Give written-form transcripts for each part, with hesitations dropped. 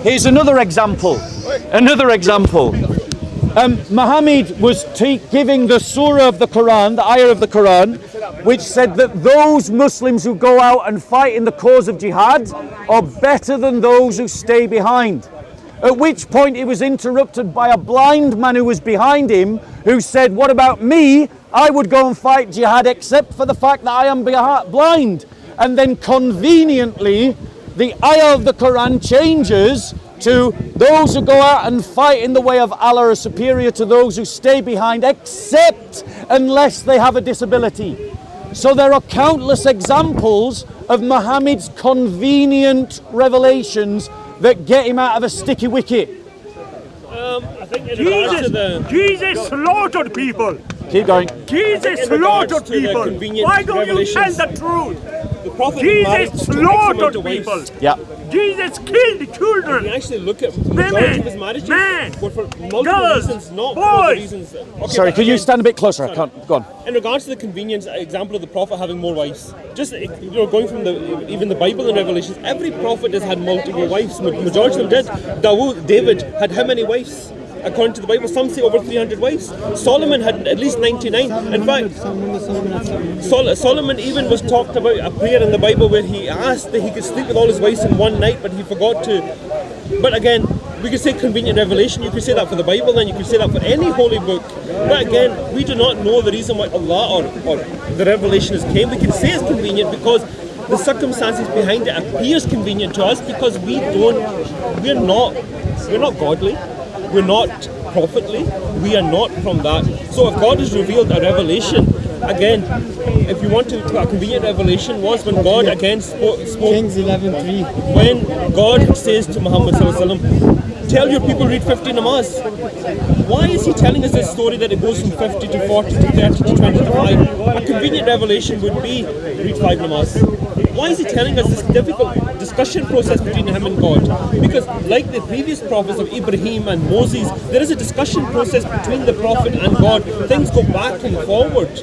Here's another example. Muhammad was giving the surah of the Quran, the ayah of the Quran, which said that those Muslims who go out and fight in the cause of jihad are better than those who stay behind. At which point he was interrupted by a blind man who was behind him, who said, what about me? I would go and fight jihad except for the fact that I am blind. And then conveniently, the ayah of the Quran changes to those who go out and fight in the way of Allah are superior to those who stay behind, except unless they have a disability. So there are countless examples of Muhammad's convenient revelations that get him out of a sticky wicket. I think Jesus slaughtered people. Keep going. Jesus slaughtered people. Why don't you tell the truth? Jesus slaughtered people. Yeah. Jesus killed children. You actually look at majority of his marriages were for multiple girls, reasons, not boys. for the reasons. Okay, Sorry, could you stand a bit closer? I can't. Go on. In regards to the convenience example of the prophet having more wives, just going from even the Bible and Revelations, every prophet has had multiple wives. Majority of them did. David had how many wives? According to the Bible, some say over 300 wives. Solomon had at least 99. In fact, Solomon even was talked about a prayer in the Bible where he asked that he could sleep with all his wives in one night, but he forgot to. But again, we could say convenient revelation. You could say that for the Bible, then you could say that for any holy book. But again, we do not know the reason why Allah or the revelation has came. We can say it's convenient because the circumstances behind it appears convenient to us because we're not godly. We're not prophetly. We are not from that. So if God has revealed a revelation, again, if you want to a convenient revelation was when God again spoke. Kings 11:3. When God says to Muhammad sallallahu alaihi wasallam, tell your people read 50 namaz. Why is he telling us this story that it goes from 50 to 40 to 30 to 20 to 5? A convenient revelation would be read 5 namaz. Why is he telling us this difficult discussion process between him and God? Because like the previous prophets of Ibrahim and Moses, there is a discussion process between the prophet and God. Things go back and forward.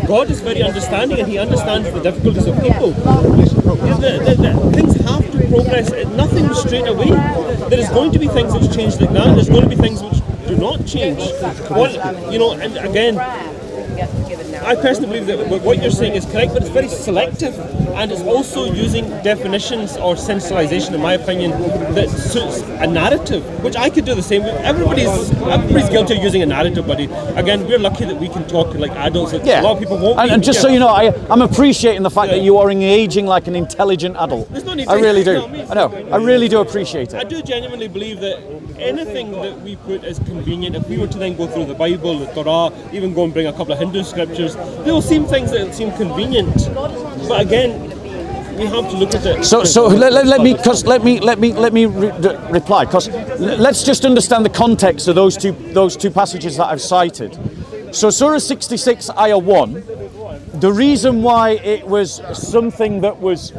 God is very understanding and he understands the difficulties of people. Things have to progress. Nothing straight away. There is going to be things which change like that. There's going to be things which do not change. And again, I personally believe that what you're saying is correct, but it's very selective, and it's also using definitions or sensationalization, in my opinion, that suits a narrative, which I could do the same. Everybody's guilty of using a narrative, buddy. Again, we're lucky that we can talk like adults. Yeah. A lot of people won't. And just so you know, I'm appreciating the fact that you are engaging like an intelligent adult. There's no need I to- really do. No, me- I know. I really do appreciate I it. do genuinely believe that anything that we put as convenient, if we were to then go through the Bible, the Torah, even go and bring a couple of Hindu scriptures, there will seem things that seem convenient. But again, we have to look at it. So let me reply, because let's just understand the context of those two passages that I've cited. So Surah 66, Ayah 1. The reason why it was something that was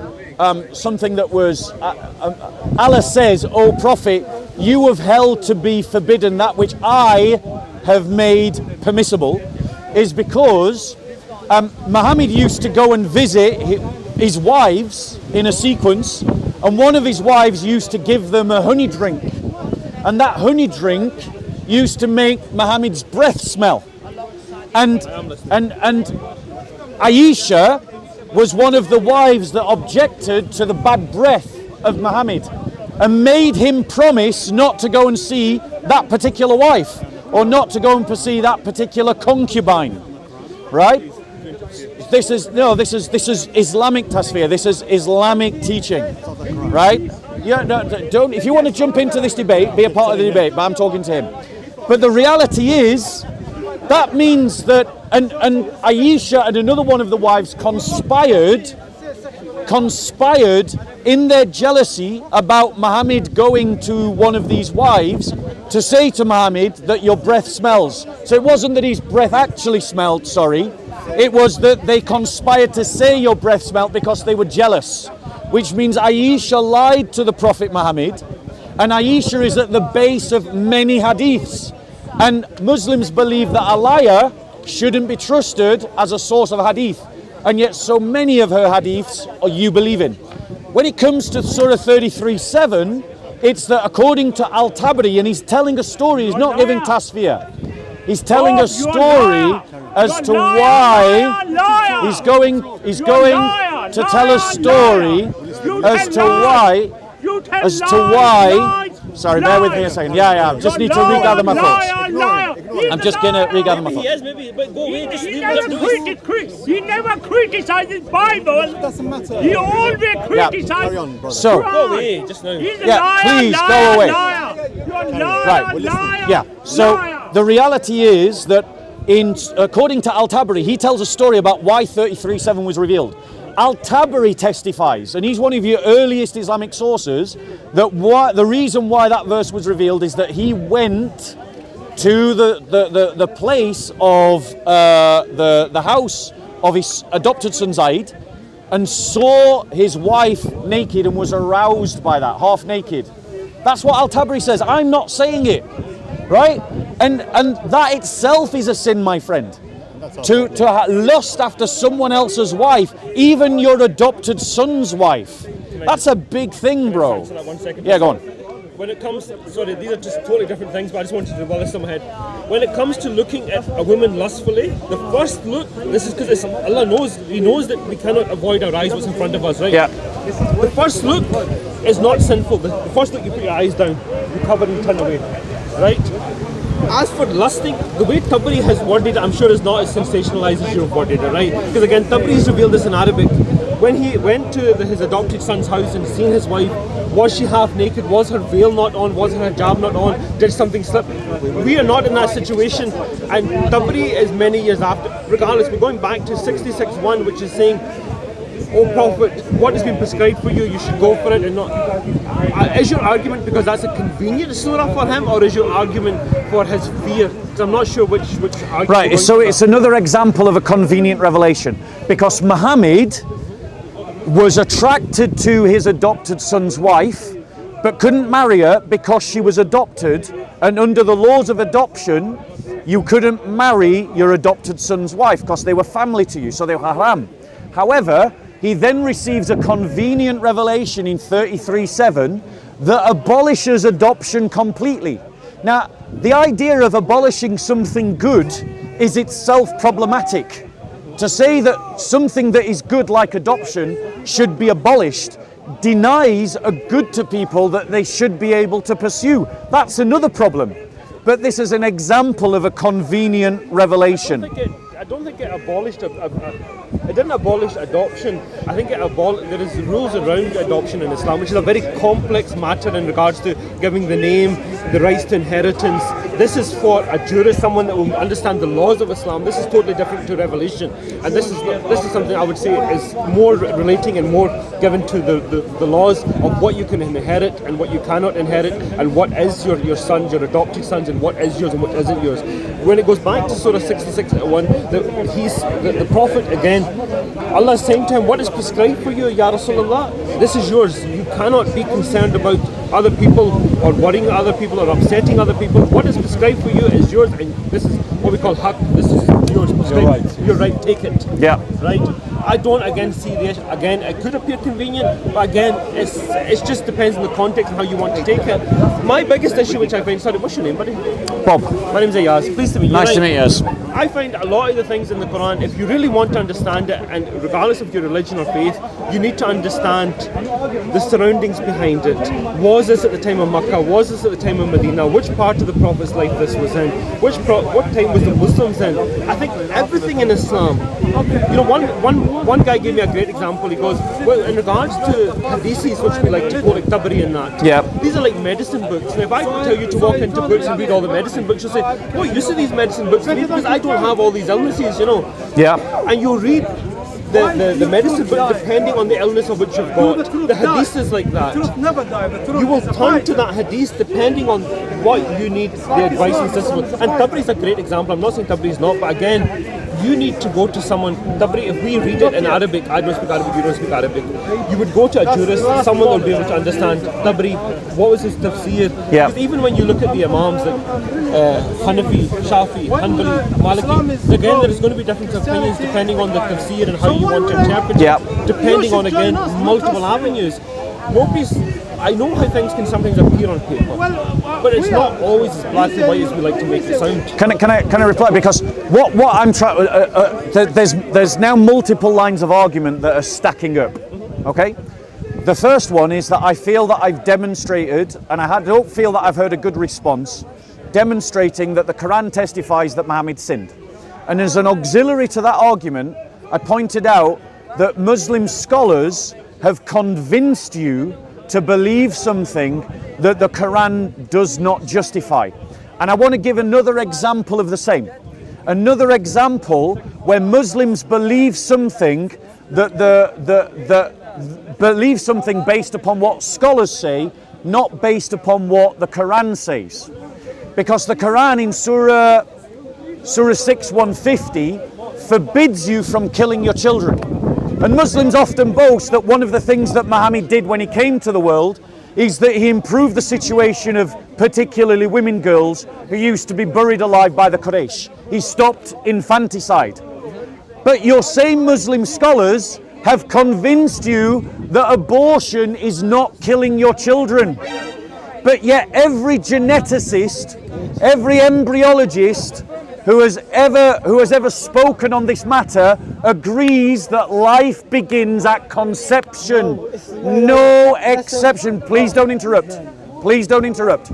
Allah says, O Prophet, you have held to be forbidden that which I have made permissible, is because Muhammad used to go and visit his wives in a sequence, and one of his wives used to give them a honey drink, and that honey drink used to make Muhammad's breath smell. And Aisha was one of the wives that objected to the bad breath of Muhammad and made him promise not to go and see that particular wife, or not to go and see that particular concubine, right? This is Islamic tasfir. This is Islamic teaching, right? Yeah, no, don't. If you want to jump into this debate, be a part of the debate. But I'm talking to him. But the reality is, that means that and Aisha and another one of the wives conspired in their jealousy about Muhammad going to one of these wives to say to Muhammad that your breath smells. So it wasn't that his breath actually smelled, sorry. It was that they conspired to say your breath smelled because they were jealous, which means Aisha lied to the Prophet Muhammad, and Aisha is at the base of many hadiths. And Muslims believe that a liar shouldn't be trusted as a source of hadith, and yet so many of her hadiths you believe in. When it comes to Surah 33:7, It's that according to Al-Tabari, and he's telling a story, he's not giving tasfiyah. He's telling a story as to why he's going to tell a story as to why. Sorry, bear with me a second. Yeah, just need to regather my thoughts. I'm just going to regather my thoughts. Yes, maybe, but go away. Just He never criticizes Bible. It doesn't matter. He always criticizes. So, go away just now. He's a Yeah, liar, please liar, go away. Liar. You're a liar, Right. liar. Yeah. So Liar. the reality is that according to Al-Tabari, he tells a story about why 33:7 was revealed. Al-Tabari testifies, and he's one of your earliest Islamic sources, that the reason why that verse was revealed is that he went to the place of the house of his adopted son Zaid and saw his wife naked and was aroused by that, half naked. That's what Al-Tabari says. I'm not saying it, right? And that itself is a sin, my friend. To lust after someone else's wife, even your adopted son's wife. That's a big thing, bro. Answer that 1 second. Yeah, go on. When it comes, sorry, these are just totally different things, but I just wanted to abolish them ahead. When it comes to looking at a woman lustfully, the first look, this is because Allah knows, He knows that we cannot avoid our eyes what's in front of us, right? Yeah. The first look is not sinful. The first look, you put your eyes down, you cover and you turn away, right? As for lusting, the way Tabari has worded it, I'm sure is not as sensationalized as you've worded it, right? Because again, Tabari has revealed this in Arabic. When he went to his adopted son's house and seen his wife, was she half naked? Was her veil not on? Was her hijab not on? Did something slip? We are not in that situation, and Tabari is many years after. Regardless, we're going back to 66:1, which is saying, "O Prophet, what has been prescribed for you? You should go for it and not." Is your argument because that's a convenient surah for him, or is your argument for his fear? Because I'm not sure which argument. Right, so it's another example of a convenient revelation. Because Muhammad was attracted to his adopted son's wife, but couldn't marry her because she was adopted, and under the laws of adoption, you couldn't marry your adopted son's wife because they were family to you, so they were haram. However, he then receives a convenient revelation in 33:7 that abolishes adoption completely. Now, the idea of abolishing something good is itself problematic. To say that something that is good like adoption should be abolished denies a good to people that they should be able to pursue. That's another problem. But this is an example of a convenient revelation. I don't think it abolished. It didn't abolish adoption. I think there is rules around adoption in Islam, which is a very complex matter in regards to giving the name, the rights to inheritance. This is for a jurist, someone that will understand the laws of Islam. This is totally different to revelation, and this is something I would say is more relating and more given to the laws of what you can inherit and what you cannot inherit, and what is your sons, your adopted sons, and what is yours and what isn't yours. When it goes back to Surah 66:1, the Prophet again, Allah is saying to him, what is prescribed for you, Ya Rasulullah? This is yours. You cannot be concerned about other people or worrying other people or upsetting other people. What is prescribed for you is yours, and this is what we call haqq. This is yours. You're right, take it. Yeah. Right? I don't again see this. Again, it could appear convenient, but again, it just depends on the context and how you want to take it. My biggest issue, which I find, sorry, what's your name, buddy? Bob. My name's Ayaz. Pleased to meet you. Nice to meet you. Yes. I find a lot of the things in the Quran, if you really want to understand it, and regardless of your religion or faith, you need to understand the surroundings behind it. Was this at the time of Makkah? Was this at the time of Medina? Which part of the Prophet's life this was in? What time was the Muslims in? I think everything in Islam. You know, one guy gave me a great example. He goes, well, in regards to hadiths, which we like to call like Tabari and that, Yeah. these are like medicine books. Now, if I tell you to walk into books and read all the medicine books, you'll say, what use are these medicine books? Because I don't have all these illnesses, you know. Yeah. And you read the medicine book depending on the illness of which you've got. The hadith is like that. You will turn to that hadith depending on what you need the advice and assistance. And Tabari is a great example. I'm not saying Tabari is not, but again, you need to go to someone. Tabari, if we read it in Arabic, I don't speak Arabic, you don't speak Arabic. You would go to a jurist, someone will be able to understand Tabari, what was his tafsir. Yeah. Because even when you look at the Imams, like Hanafi, Shafi, Hanbali, Maliki, again, there's going to be different opinions depending on the tafsir and how you want to interpret it, Yeah. depending on, again, multiple avenues. I know how things can sometimes appear on paper, but it's not always as black and white as we like to make it sound. Can I reply? Because what I'm trying, there's now multiple lines of argument that are stacking up. Okay, the first one is that I feel that I've demonstrated, and I don't feel that I've heard a good response, demonstrating that the Quran testifies that Muhammad sinned. And as an auxiliary to that argument, I pointed out that Muslim scholars have convinced you to believe something that the Quran does not justify. And I want to give another example of the same. Another example where Muslims believe something believe something based upon what scholars say, not based upon what the Quran says. Because the Quran in Surah 6:150 forbids you from killing your children. And Muslims often boast that one of the things that Muhammad did when he came to the world is that he improved the situation of particularly women, girls who used to be buried alive by the Quraysh. He stopped infanticide. But your same Muslim scholars have convinced you that abortion is not killing your children. But yet every geneticist, every embryologist who has ever spoken on this matter agrees that life begins at conception. No exception. Please don't interrupt. Please don't interrupt.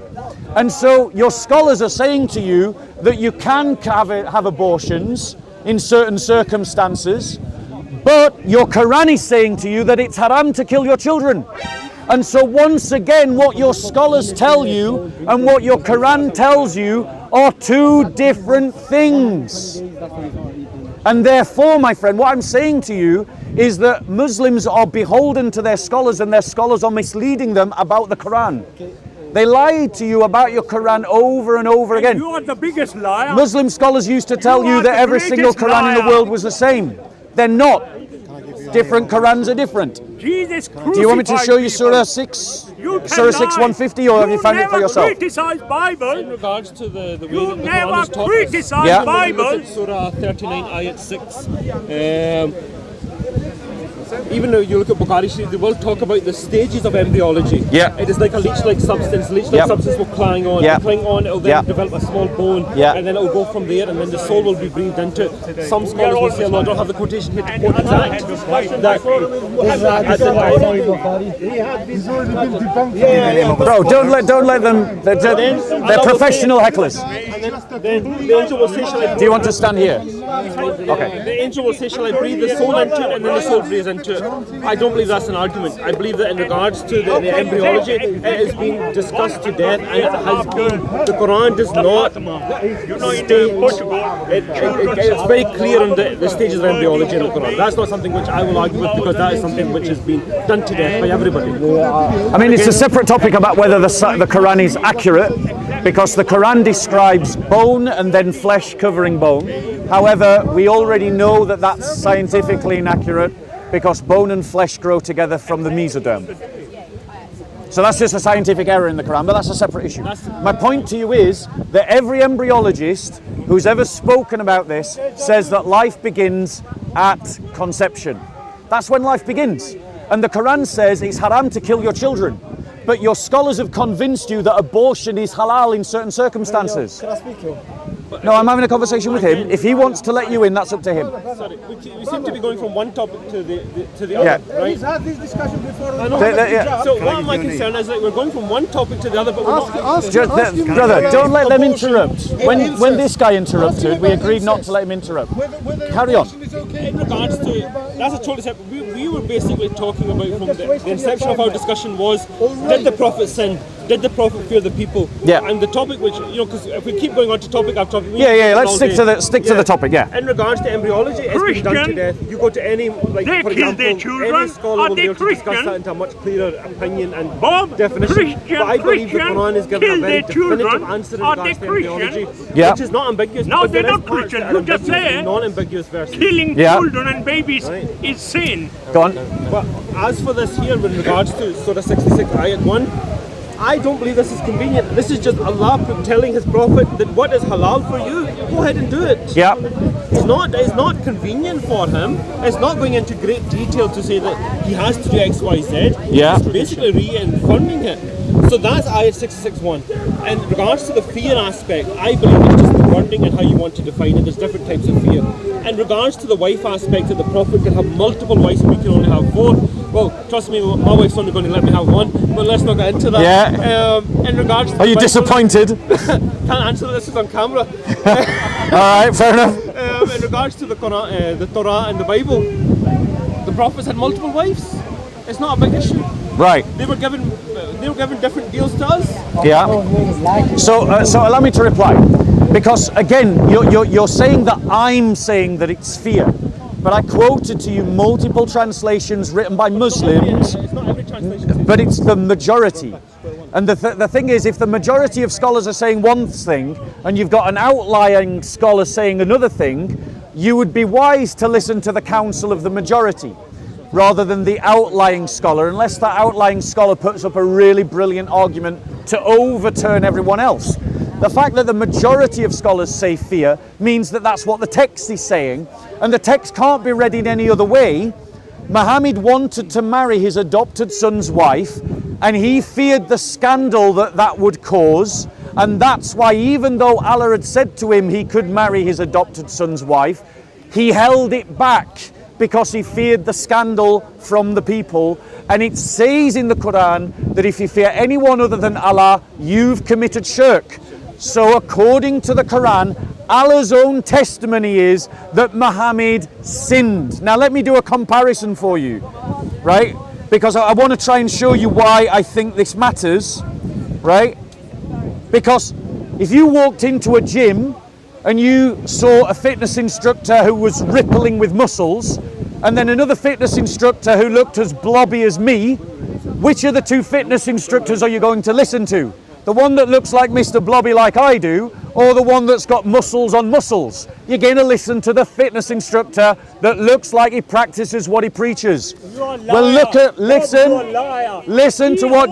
And so your scholars are saying to you that you can have abortions in certain circumstances, but your Quran is saying to you that it's haram to kill your children. And so once again, what your scholars tell you and what your Quran tells you are two different things. And therefore, my friend, what I'm saying to you is that Muslims are beholden to their scholars, and their scholars are misleading them about the Quran. They lied to you about your Quran over and over again. You are the biggest liar. Muslim scholars used to tell you that every single Quran in the world was the same. They're not. Different Qurans are different. Jesus crucified. Do you want me to show you Surah 6:150, or have you found it for yourself? You never criticize Bible. In regards to the way You that the never Quran is taught, criticize Yeah. Bible. Surah 39, ayat 6. Even though you look at Bukhari Sharif, they will talk about the stages of embryology. Yeah. It is like a leech-like substance. Leech-like Yep. substance will cling on. Yep. Cling on, it'll then Yep. develop a small bone, Yeah. and then it will go from there, and then the soul will be breathed into it. Some scholars will say, I don't have the quotation here to quote exact. Bro, don't let them. They're professional hecklers. Then the angel will say, shall I Do you want to stand here? Okay. The angel will say, shall I breathe the soul into it? And then the soul breathes into it. I don't believe that's an argument. I believe that in regards to the embryology, it has been discussed to death, and it has been. The Quran does not state. It's very clear on the stages of embryology in the Quran. That's not something which I will argue with, because that is something which has been done to death by everybody. I mean, it's a separate topic about whether the Quran is accurate, because the Quran describes bone and then flesh covering bone. However, we already know that that's scientifically inaccurate, because bone and flesh grow together from the mesoderm. So that's just a scientific error in the Quran, but that's a separate issue. My point to you is that every embryologist who's ever spoken about this says that life begins at conception. That's when life begins. And the Quran says it's haram to kill your children. But your scholars have convinced you that abortion is halal in certain circumstances. No, I'm having a conversation with him. If he wants to let you in, that's up to him. Sorry, we seem to be going from one topic to the other, right? He's had this discussion before. I know. Yeah. So what my concern is that we're going from one topic to the other, but we're not. Brother, don't let them interrupt. When this guy interrupted, we agreed not to let him interrupt. Carry on. In regards to, that's a totally separate. We were basically talking about from the inception of our discussion was, did the Prophet sin? Did the Prophet fear the people? Yeah. And the topic, which because if we keep going on to topic after topic, Let's stick to the topic. Yeah. In regards to embryology, it's been done to Christian, death. You go to any, like they for kill example, their children. any scholar Are will be they able to discuss Christian? that into a much clearer opinion and Bob, definition. But I believe the Quran is given a kill very their children. definitive answer in Are regards they to embryology, Yeah. which is not ambiguous. No, because they're there is not parts Christian. that are You just ambiguous say and non-ambiguous verses. killing Yeah. children and babies Right. is sin. Go on. But as for this here, with regards to Surah 66, Ayat 1, I don't believe this is convenient. This is just Allah telling His Prophet that what is halal for you, go ahead and do it. Yeah. It's not convenient for him. It's not going into great detail to say that he has to do X, Y, Z. Yeah. It's basically reaffirming it. So that's ayat 661. And in regards to the fear aspect, I believe it's just the wording and how you want to define it. There's different types of fear. In regards to the wife aspect, that the Prophet can have multiple wives and we can only have 4. Well, trust me, my wife's only going to let me have 1, but let's not get into that. Yeah. In regards to Are you the Bible- disappointed? Can't answer this, is on camera. All right, fair enough. In regards to the Quran, the Torah and the Bible, the prophets had multiple wives. It's not a big issue. Right. They were given different deals to us. Yeah. So allow me to reply, because again, you're saying that I'm saying that it's fear, but I quoted to you multiple translations written by Muslims, It's not every translation. but it's the majority. And the thing is, if the majority of scholars are saying one thing, and you've got an outlying scholar saying another thing, you would be wise to listen to the counsel of the majority, rather than the outlying scholar, unless that outlying scholar puts up a really brilliant argument to overturn everyone else. The fact that the majority of scholars say fear means that that's what the text is saying, and the text can't be read in any other way. Muhammad wanted to marry his adopted son's wife, and he feared the scandal that would cause, and that's why, even though Allah had said to him he could marry his adopted son's wife, he held it back because he feared the scandal from the people. And it says in the Quran that if you fear anyone other than Allah, you've committed shirk. So according to the Quran, Allah's own testimony is that Muhammad sinned. Now let me do a comparison for you, right? Because I want to try and show you why I think this matters, right? Because if you walked into a gym and you saw a fitness instructor who was rippling with muscles, and then another fitness instructor who looked as blobby as me, which of the two fitness instructors are you going to listen to? The one that looks like Mr. Blobby like I do, or the one that's got muscles on muscles? You're going to listen to the fitness instructor that looks like he practices what he preaches. Well, listen to what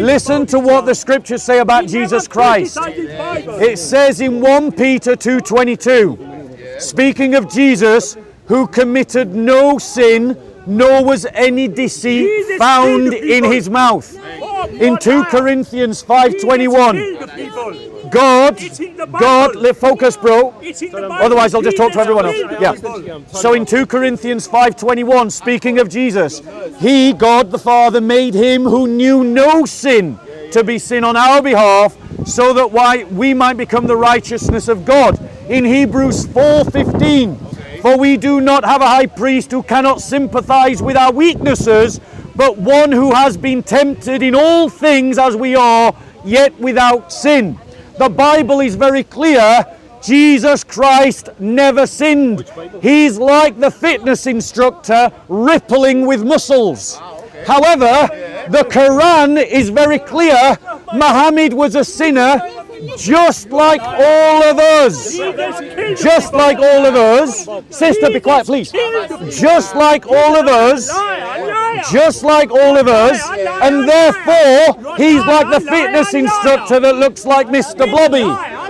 listen to what the scriptures say about Jesus Christ. It says in 1 Peter 2:22, speaking of Jesus, who committed no sin, nor was any deceit found in his mouth. In 2 Corinthians 5:21, God, focus, bro. Otherwise I'll just talk to everyone else. Yeah. So in 2 Corinthians 5:21, speaking of Jesus, He, God the Father, made Him who knew no sin to be sin on our behalf, so that we might become the righteousness of God. In Hebrews 4:15, for we do not have a high priest who cannot sympathize with our weaknesses, but one who has been tempted in all things as we are, yet without sin. The Bible is very clear. Jesus Christ never sinned. He's like the fitness instructor rippling with muscles. However, the Quran is very clear. Muhammad was a sinner just like all of us. Just like all of us. Sister, be quiet, please. Just like all of us. Just like all of us. And therefore, he's like the fitness instructor that looks like Mr. Blobby.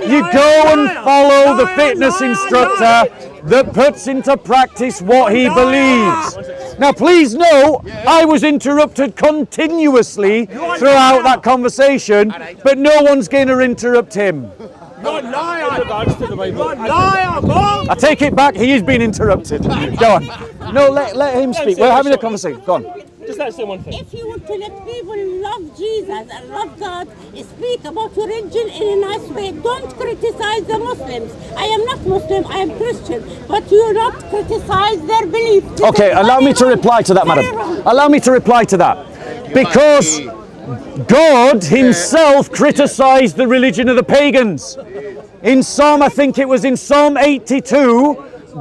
You go and follow the fitness instructor that puts into practice what he believes. Now please know, I was interrupted continuously throughout that conversation, but no one's going to interrupt him. I take it back, he is being interrupted. Go on. No, let him speak. We're having a conversation. Go on. Just let us say one thing. If you want to let people love Jesus and love God, speak about religion in a nice way. Don't criticize the Muslims. I am not Muslim, I am Christian. But you not criticize their belief. Okay, allow me to reply to that, madam. Allow me to reply to that. Because God himself criticized the religion of the pagans. In Psalm, I think it was in Psalm 82,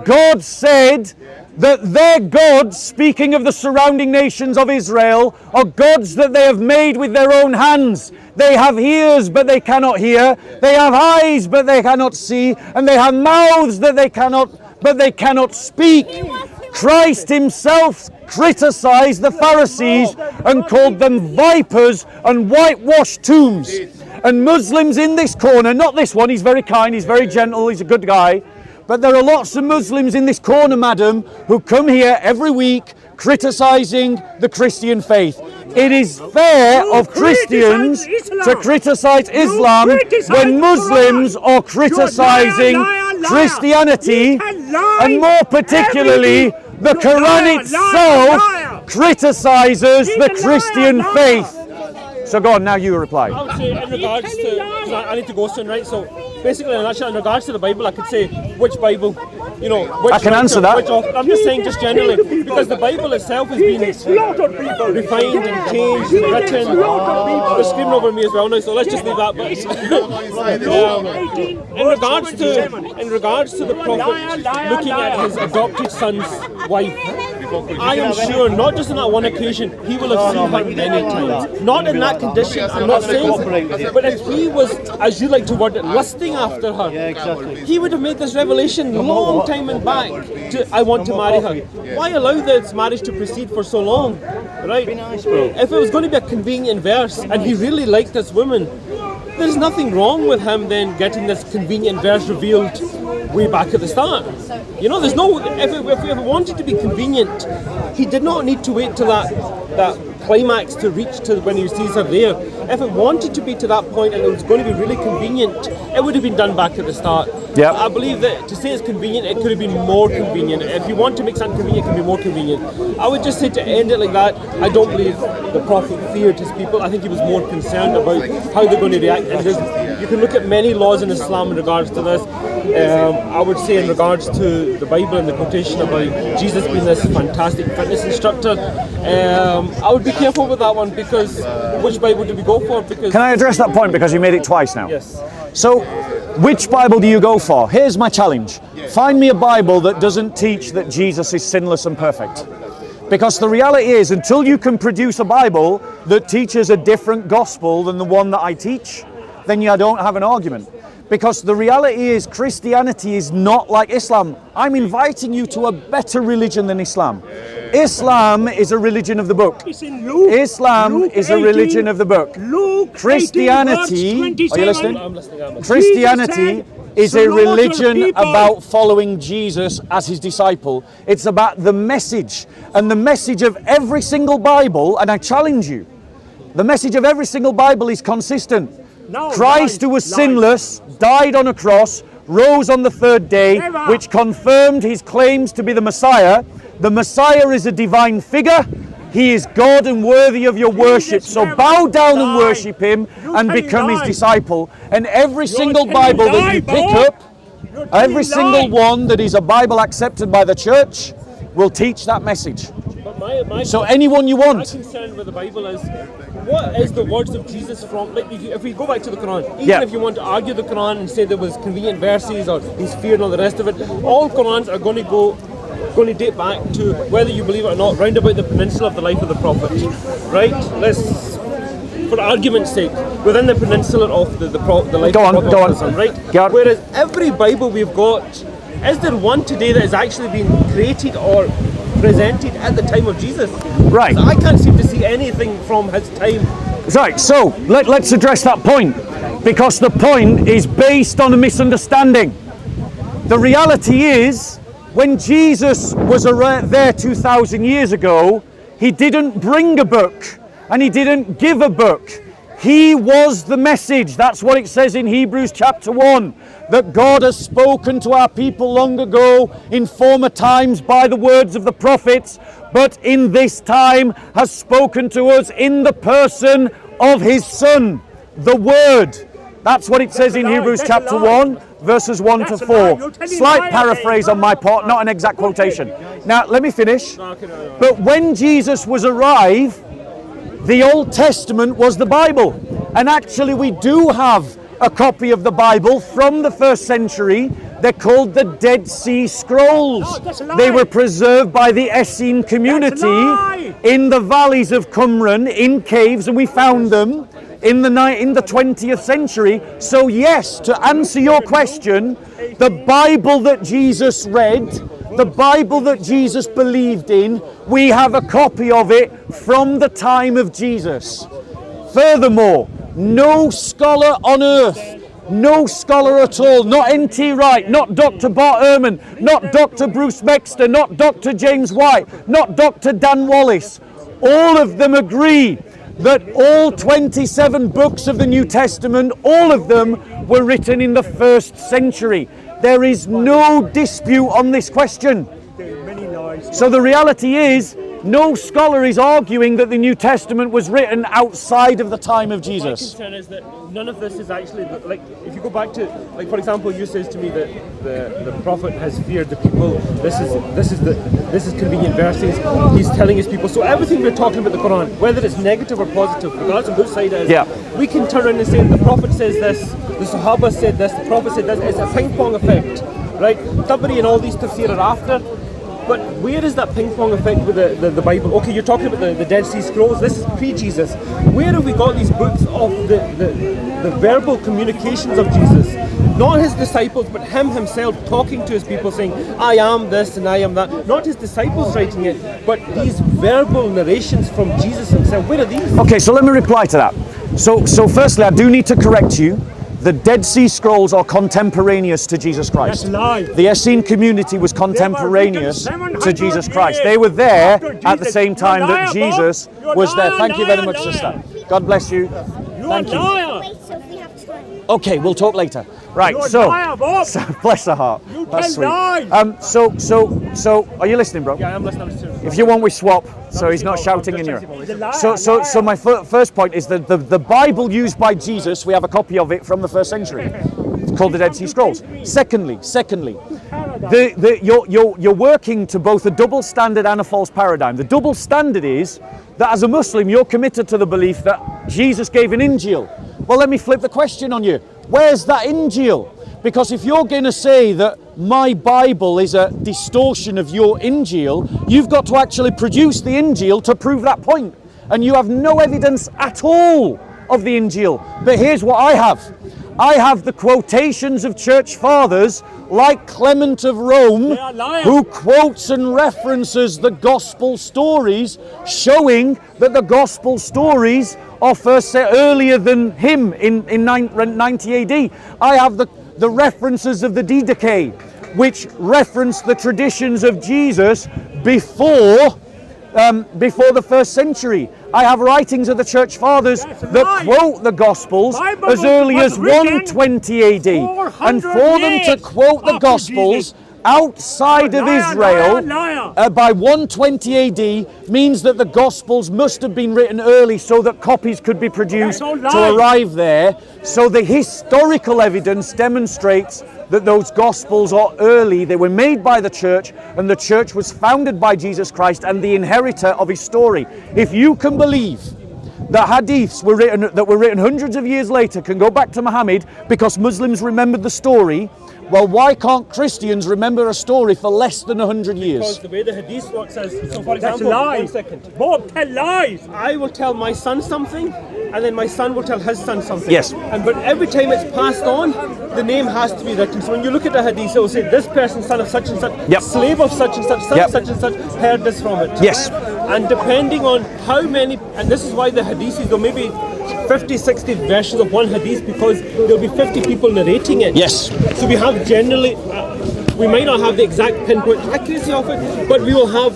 God said that their gods, speaking of the surrounding nations of Israel, are gods that they have made with their own hands. They have ears, but they cannot hear. They have eyes, but they cannot see. And they have mouths that they cannot speak. Christ himself criticized the Pharisees and called them vipers and whitewashed tombs. And Muslims in this corner, not this one, he's very kind, he's very gentle, he's a good guy, but there are lots of Muslims in this corner, madam, who come here every week criticizing the Christian faith. It is fair of Christians to criticize Islam when Muslims are criticizing Christianity, and more particularly the Quran itself criticizes the Christian faith. So go on, now you reply. I would say in regards to, I need to go soon, right? So basically in a nutshell, in regards to the Bible, I could say which Bible, you know, which I can answer that. I'm just saying just generally, because the Bible itself has been refined and changed and written. They're screaming over me as well now, so let's just leave that. But in regards to the Prophet looking at his adopted son's wife, I am sure, not just on that one occasion, he will have seen her many times. Not in that condition, I'm not saying, but if he was, as you like to word it, lusting after her, he would have made this revelation long time and back to, I want to marry her. Why allow this marriage to proceed for so long, right? If it was going to be a convenient verse, and he really liked this woman, there's nothing wrong with him then getting this convenient verse revealed way back at the start. You know, there's no, if it wanted to be convenient, he did not need to wait till that climax to reach to when he sees her there. If it wanted to be to that point and it was going to be really convenient, it would have been done back at the start. Yep. I believe that to say it's convenient, it could have been more convenient. If you want to make something convenient, it can be more convenient. I would just say to end it like that, I don't believe the Prophet feared his people. I think he was more concerned about how they're going to react. And you can look at many laws in Islam in regards to this. I would say in regards to the Bible and the quotation about Jesus being this fantastic fitness instructor, I would be careful with that one, because which Bible do we go for? Because Can I address that point, because you made it twice now? yes. So, which Bible do you go for? Here's my challenge. Find me a Bible that doesn't teach that Jesus is sinless and perfect. Because the reality is, until you can produce a Bible that teaches a different gospel than the one that I teach, then you don't have an argument. Because the reality is, Christianity is not like Islam. I'm inviting you to a better religion than Islam. Islam is a religion of the book. Islam is a religion of the book. Christianity, are you listening? I'm listening. Christianity is a religion about following Jesus as his disciple. It's about the message. And the message of every single Bible, and I challenge you, the message of every single Bible is consistent. Christ, who was sinless, died on a cross, rose on the third day, which confirmed his claims to be the Messiah. The Messiah is a divine figure. He is God and worthy of your worship. So bow down and worship him and become his disciple. And every single Bible that you pick up, every single one that is a Bible accepted by the church, will teach that message. But So anyone you my want. concern with the Bible is, what is the words of Jesus from? Like, if we go back to the Quran, even Yeah. if you want to argue the Quran and say there was convenient verses or he's feared and all the rest of it, all Qurans are going to date back to, whether you believe it or not, round about the peninsula of the life of the Prophet, right? Let's, for argument's sake, within the peninsula of the life Go on, of the go on. Prophet, right? Go on. Whereas every Bible we've got, is there one today that has actually been created or presented at the time of Jesus? Right. So I can't seem to see anything from his time. Right, so let's address that point, because the point is based on a misunderstanding. The reality is, when Jesus was there 2,000 years ago, he didn't bring a book and he didn't give a book. He was the message. That's what it says in Hebrews chapter 1, that God has spoken to our people long ago in former times by the words of the prophets, but in this time has spoken to us in the person of his Son, the Word. That's what it says in Hebrews chapter 1, verses 1 to 4. Slight paraphrase on my part, not an exact quotation. Now, let me finish. But when Jesus was arrived, the Old Testament was the Bible. And actually, we do have a copy of the Bible from the first century. They're called the Dead Sea Scrolls. They were preserved by the Essene community in the valleys of Qumran, in caves, and we found them in the 20th century. So yes, to answer your question, the Bible that Jesus read The Bible that Jesus believed in, we have a copy of it from the time of Jesus. Furthermore, no scholar on earth, no scholar at all, not N.T. Wright, not Dr. Bart Ehrman, not Dr. Bruce Baxter, not Dr. James White, not Dr. Dan Wallace, all of them agree that all 27 books of the New Testament, all of them were written in the 1st century. There is no dispute on this question. So the reality is, no scholar is arguing that the New Testament was written outside of the time of Jesus. My concern is that none of this is actually, like, if you go back to, like, for example, you says to me that the prophet has feared the people. This is convenient verses. He's telling his people. So everything we're talking about the Quran, whether it's negative or positive, regardless of which side it is, we can turn around and say the prophet says this, the Sahaba said this, the prophet said this. It's a ping pong effect, right? Tabari and all these tafsir are after. But where is that ping pong effect with the Bible? Okay, you're talking about the Dead Sea Scrolls. This is pre-Jesus. Where have we got these books of the verbal communications of Jesus? Not his disciples, but him himself talking to his people saying, I am this and I am that. Not his disciples writing it, but these verbal narrations from Jesus himself. Where are these? Okay, so let me reply to that. So firstly, I do need to correct you. The Dead Sea Scrolls are contemporaneous to Jesus Christ. The Essene community was contemporaneous to Jesus Christ. They were there at the same time that Jesus was there. Thank you very much, sister. God bless you. Thank you. Okay, we'll talk later. Right, so bless the heart. That's sweet. So are you listening, bro? Yeah, I am listening. If you want, we swap, so he's not shouting in your ear. So my first point is that the Bible used by Jesus, we have a copy of it from the 1st century. It's called the Dead Sea Scrolls. Secondly, you're working to both a double standard and a false paradigm. The double standard is that as a Muslim, you're committed to the belief that Jesus gave an Injil. Well, let me flip the question on you. Where's that Injil? Because if you're going to say that my Bible is a distortion of your Injil, you've got to actually produce the Injil to prove that point. And you have no evidence at all of the Injil. But here's what I have. I have the quotations of church fathers like Clement of Rome, who quotes and references the gospel stories, showing that the gospel stories are first set earlier than him in 90 AD. I have the references of the Didache, which reference the traditions of Jesus before the 1st century. I have writings of the church fathers that quote the Gospels as early as 120 AD. And for them to quote the Gospels outside of Israel by 120 AD means that the Gospels must have been written early so that copies could be produced to arrive there. So the historical evidence demonstrates that those Gospels are early. They were made by the church, and the church was founded by Jesus Christ and the inheritor of his story. If you can believe that hadiths that were written hundreds of years later can go back to Muhammad because Muslims remembered the story, well, why can't Christians remember a story for less than 100 years? Because the way the hadith works is, so for example, 1 second. Bob, tell lies. I will tell my son something, and then my son will tell his son something. Yes. But every time it's passed on, the name has to be written. So when you look at the hadith, it will say this person, son of such and such, slave of such and such, son of such and such, heard this from it. Yes. And depending on how many, and this is why the hadiths, there may be 50, 60 versions of one hadith because there'll be 50 people narrating it. Yes. So we have generally, we might not have the exact pinpoint accuracy of it, but we will have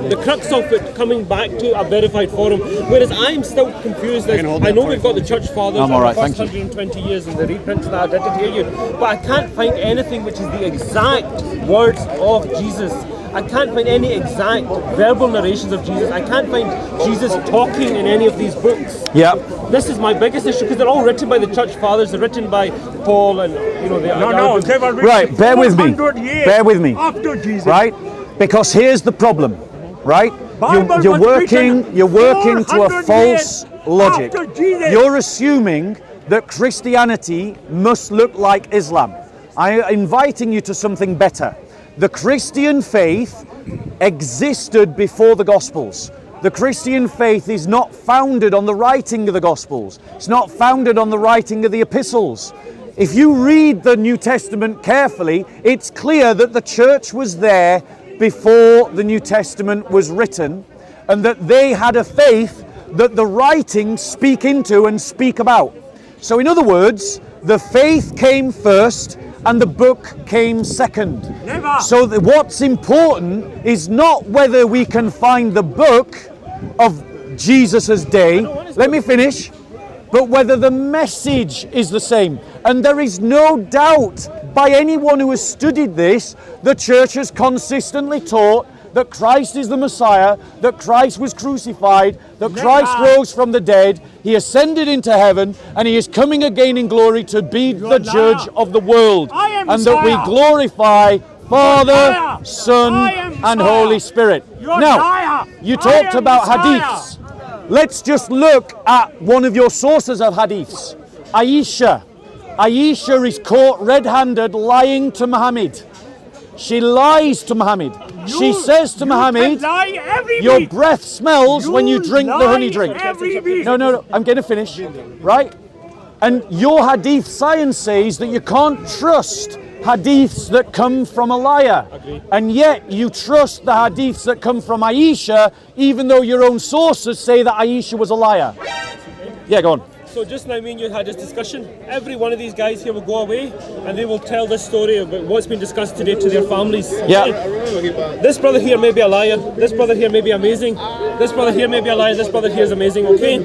the crux of it coming back to a verified forum. Whereas I'm still confused. I know we've got the church fathers I'm of all right, the first thank you. 120 years and the reprints that I didn't hear you, but I can't find anything which is the exact words of Jesus. I can't find any exact verbal narrations of Jesus. I can't find Jesus talking in any of these books. Yeah. This is my biggest issue because they're all written by the church fathers. They're written by Paul and they were written. Right, bear with me. 400 years Bear with me. after Jesus. Right? Because here's the problem. Right? Bible You're was working written to a 400 false years logic. after Jesus. You're assuming that Christianity must look like Islam. I'm inviting you to something better. The Christian faith existed before the Gospels. The Christian faith is not founded on the writing of the Gospels. It's not founded on the writing of the epistles. if you read the New Testament carefully, it's clear that the church was there before the New Testament was written, and that they had a faith that the writings speak into and speak about. So in other words, the faith came first and the book came second. Never. So what's important is not whether we can find the book of Jesus' day, let me finish, but whether the message is the same. And there is no doubt by anyone who has studied this, the church has consistently taught that Christ is the Messiah, that Christ was crucified, that Christ rose from the dead, he ascended into heaven, and he is coming again in glory to be the judge of the world. And that we glorify Father, Son, and Holy Spirit. Now, you talked about hadiths. Let's just look at one of your sources of hadiths. Aisha. Aisha is caught red-handed lying to Muhammad. She lies to Muhammad. She says to Muhammad, your breath smells when you drink the honey drink. No, I'm going to finish. Right? And your hadith science says that you can't trust hadiths that come from a liar. And yet you trust the hadiths that come from Aisha, even though your own sources say that Aisha was a liar. Yeah, go on. So just now me and you had this discussion. Every one of these guys here will go away and they will tell this story about what's been discussed today to their families. Yeah. This brother here may be a liar. This brother here may be amazing. This brother here may be a liar. This brother here is amazing. Okay?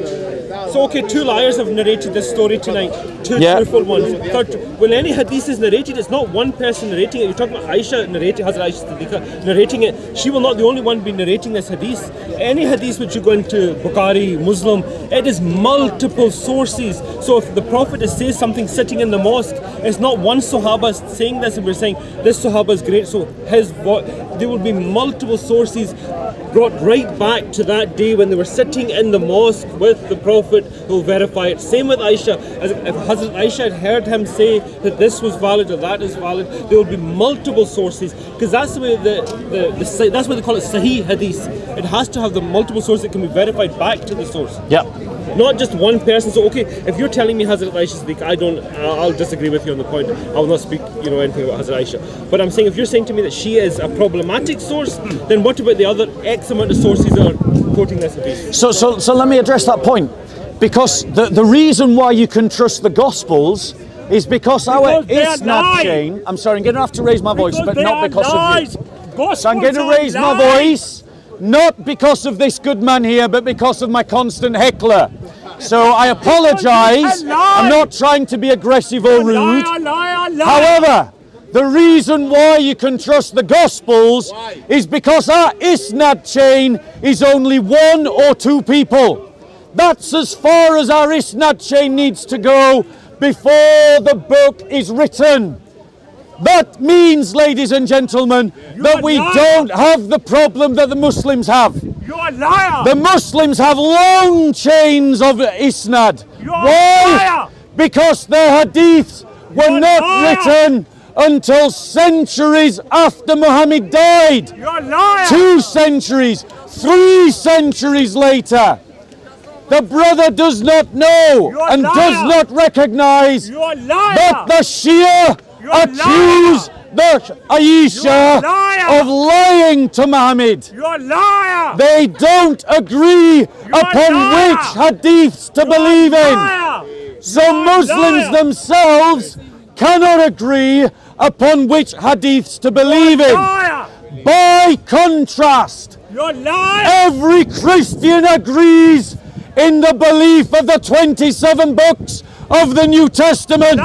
So okay, 2 liars have narrated this story tonight. 2 truthful ones. When any hadith is narrated, it's not one person narrating it. You're talking about Aisha narrating, Hazrat Aisha Siddiqa narrating it. She will not be the only one be narrating this hadith. Any hadith which you go into Bukhari, Muslim, it is multiple sources. So if the Prophet says something sitting in the mosque, it's not one Sahaba saying this and we're saying this Sahaba is great. So there will be multiple sources brought right back to that day when they were sitting in the mosque with the Prophet who will verify it. Same with Aisha. As if Hazrat Aisha had heard him say that this was valid or that is valid, there will be multiple sources, because that's the way that's why they call it Sahih Hadith. It has to have the multiple sources that can be verified back to the source. Yeah. Not just one person. So okay, if you're telling me Hazrat Aisha Siddiqa, I'll disagree with you on the point. I will not speak, anything about Hazrat Aisha. But I'm saying, if you're saying to me that she is a problematic source, then what about the other X amount of sources that are quoting this hadith? So let me address that point. Because the reason why you can trust the Gospels is because our Isnad chain, I'm sorry, I'm going to have to raise my voice, but not because of you. So I'm going to raise my voice, not because of this good man here, but because of my constant heckler. So I apologize. I'm not trying to be aggressive or rude. However, the reason why you can trust the Gospels is because our Isnad chain is only 1 or 2 people. That's as far as our Isnad chain needs to go before the book is written. That means, ladies and gentlemen, that we don't have the problem that the Muslims have. You're a liar! The Muslims have long chains of Isnad. Why? Because their hadiths were not written until centuries after Muhammad died. You're a liar! 2 centuries, 3 centuries later. The brother does not know and does not recognize that the Shia accuse the Aisha of lying to Muhammad. You're a liar! They don't agree upon which hadiths to believe in. So Muslims themselves cannot agree upon which hadiths to believe in. By contrast, every Christian agrees in the belief of the 27 books of the New Testament.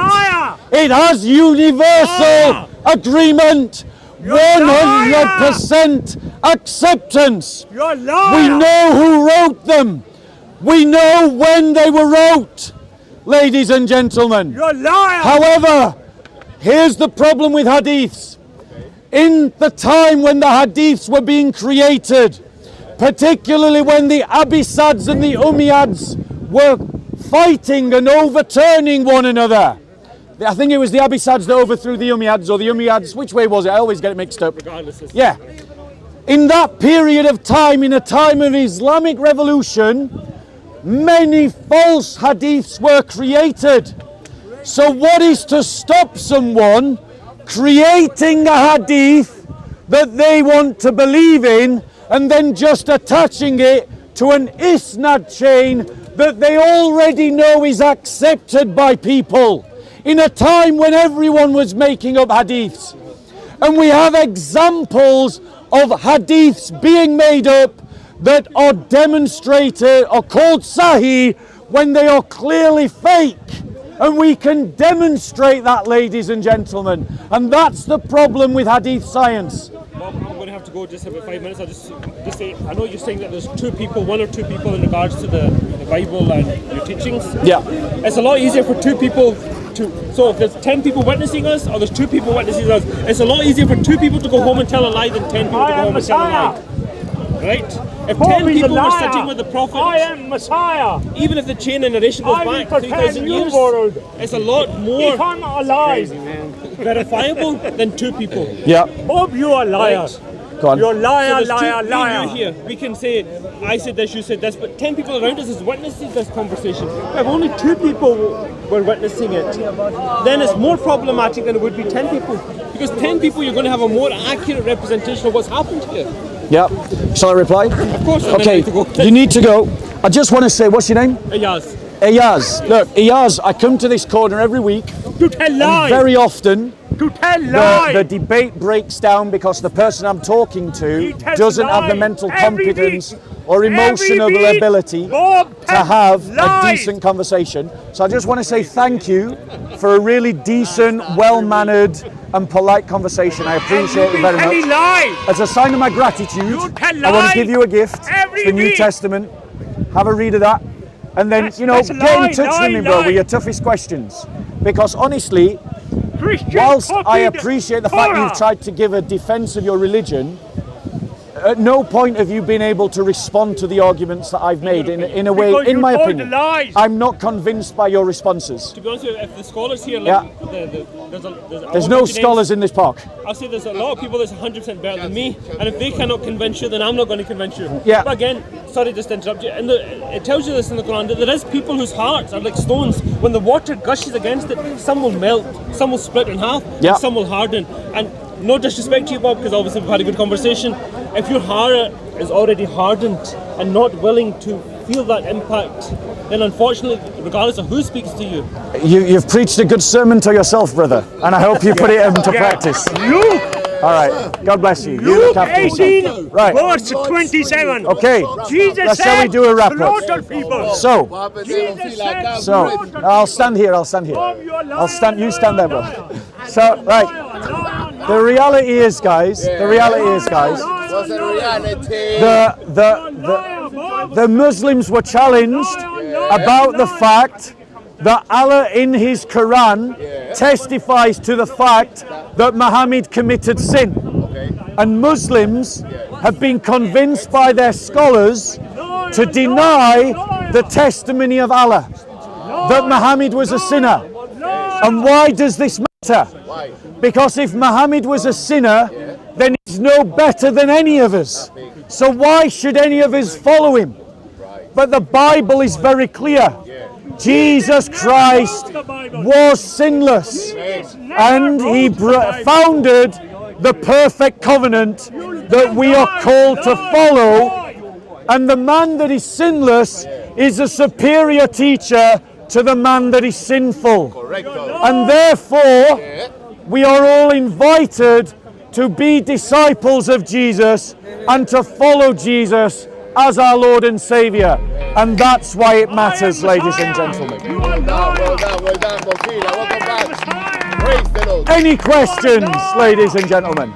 It has universal agreement, 100% acceptance. We know who wrote them. We know when they were wrote, ladies and gentlemen. However, here's the problem with hadiths. In the time when the hadiths were being created, particularly when the Abbasids and the Umayyads were fighting and overturning one another. I think it was the Abbasids that overthrew the Umayyads, or the Umayyads, which way was it? I always get it mixed up. Yeah. In that period of time, in a time of Islamic revolution, many false hadiths were created. So what is to stop someone creating a hadith that they want to believe in and then just attaching it to an isnad chain that they already know is accepted by people in a time when everyone was making up hadiths? And we have examples of hadiths being made up that are demonstrated or called sahih when they are clearly fake. And we can demonstrate that, ladies and gentlemen. And that's the problem with hadith science. Bob, I'm going to have to go just about 5 minutes. I'll just say, I know you're saying that there's one or two people in regards to the Bible and your teachings. Yeah. It's a lot easier for two people to, so if there's 10 people witnessing us, or there's 2 people witnessing us, it's a lot easier for 2 people to go home and tell a lie than 10 people to go home and tell a lie. Right? If 10 people were sitting with the Prophet, I am Messiah. even if the chain of narration goes back 3,000 years, it's a lot more If I'm alive, verifiable than 2 people. Yeah. Bob, you are liar. Go on. You're liar, So there's liar, me and liar. you here. We can say, I said this, you said this, but 10 people around us is witnessing this conversation. If only 2 people were witnessing it, then it's more problematic than it would be 10 people. Because 10 people, you're going to have a more accurate representation of what's happened here. Yeah. Shall I reply? Of course. Okay, you need to go. I just want to say, what's your name? Yes. Iyaz. Look, Iyaz, I come to this corner every week. To tell lies. Very often, To tell the lies. debate breaks down because the person I'm talking to tells doesn't have the lies mental every competence week. or emotional Every week, ability Bob to tells have a lies. decent conversation. So I just want to say thank you for a really decent, well-mannered and polite conversation. I appreciate it very Tell much. lies. As a sign of my gratitude, You tell I want lies to give you a gift. every It's the New week. Testament. Have a read of that. And then, That's- you know, that's get lie, in touch lie, with me, bro, lie. with your toughest questions. Because honestly, Christian whilst I copied appreciate the fact Torah. you've tried to give a defense of your religion, at no point have you been able to respond to the arguments that I've made in a way, Because in you my told opinion. lies. I'm not convinced by your responses. To be honest with you, if the scholars here, Yeah. There's no scholars in this park. I'll say there's a lot of people that's 100% better than me, and if they cannot convince you, then I'm not going to convince you. Yeah. But again, sorry just to interrupt you, it tells you this in the Quran, that there is people whose hearts are like stones. When the water gushes against it, some will melt, some will split in half, Yeah. and some will harden. And no disrespect to you, Bob, because obviously we've had a good conversation. If your heart is already hardened and not willing to feel that impact, then unfortunately, regardless of who speaks to you, You've preached a good sermon to yourself, brother, and I hope you put it into practice. Luke, All right, God bless you. You Luke look after yourself. 18, Right. verse 27. Okay, Jesus now said, shall we do a wrap up? slaughter people. So, Jesus said, so I'll stand here. I'll stand here. I'll stand. You stand there, bro. So, right. The reality is, guys. The reality is, guys. What's the reality? The Muslims were challenged about the fact that Allah in his Quran testifies to the fact that Muhammad committed sin. And Muslims have been convinced by their scholars to deny the testimony of Allah, that Muhammad was a sinner. And why does this matter? Because if Muhammad was a sinner, then he's no better than any of us. So why should any of us follow him? But the Bible is very clear. Jesus Christ was sinless, and he founded the perfect covenant that we are called to follow. And the man that is sinless is a superior teacher to the man that is sinful. And therefore, we are all invited to be disciples of Jesus and to follow Jesus as our Lord and Saviour. And that's why it matters, ladies and gentlemen. Well done, Bokila. Welcome back. Praise the Lord. Any questions, ladies and gentlemen?